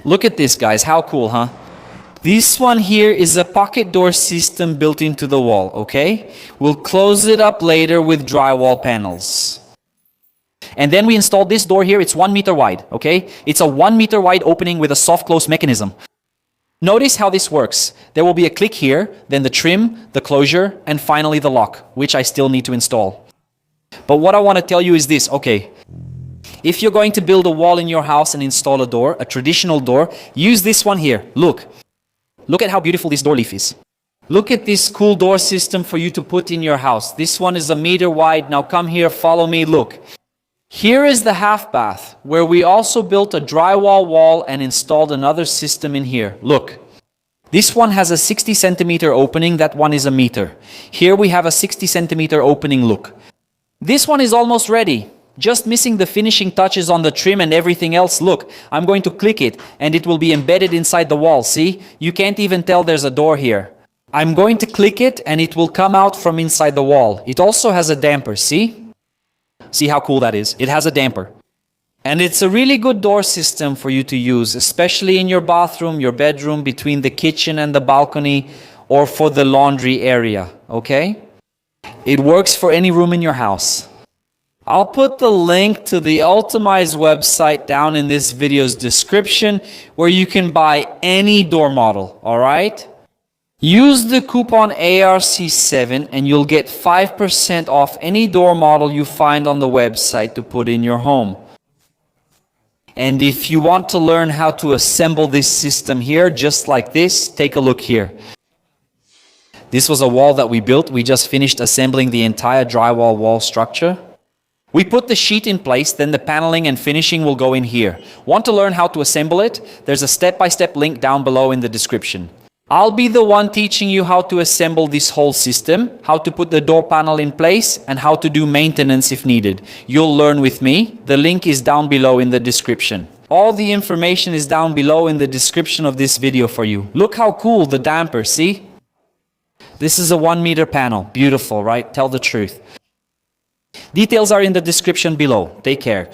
Look at this, guys. How cool, huh? This one here is a pocket door system built into the wall, okay? We'll close it up later with drywall panels. And then we installed this door here. It's 1 meter wide, okay? It's a 1 meter wide opening with a soft close mechanism. Notice how this works. There will be a click here, then the trim, the closure, and finally the lock, which I still need to install. But what I want to tell you is this, okay? If you're going to build a wall in your house and install a door, a traditional door, use this one here. Look at how beautiful this door leaf is. Look at this cool door system for you to put in your house. This one is 1 meter wide. Now come here, follow me, look. Here is the half bath, where we also built a drywall wall and installed another system in here. Look, this one has a 60 centimeter opening, that one is 1 meter. Here we have a 60 centimeter opening, look. This one is almost ready, just missing the finishing touches on the trim and everything else. Look, I'm going to click it and it will be embedded inside the wall, see? You can't even tell there's a door here. I'm going to click it and it will come out from inside the wall. It also has a damper, see? See how cool that is? It has a damper. And it's a really good door system for you to use, especially in your bathroom, your bedroom, between the kitchen and the balcony, or for the laundry area, okay? It works for any room in your house. I'll put the link to the Ultimize website down in this video's description, where you can buy any door model, all right? Use the coupon ARC7 and you'll get 5% off any door model you find on the website to put in your home. And if you want to learn how to assemble this system here, just like this, take a look here. This was a wall that we built. We just finished assembling the entire drywall wall structure. We put the sheet in place, then the paneling and finishing will go in here. Want to learn how to assemble it? There's a step-by-step link down below in the description. I'll be the one teaching you how to assemble this whole system, how to put the door panel in place, and how to do maintenance if needed. You'll learn with me. The link is down below in the description. All the information is down below in the description of this video for you. Look how cool the damper, see? This is a 1 meter panel. Beautiful, right? Tell the truth. Details are in the description below. Take care.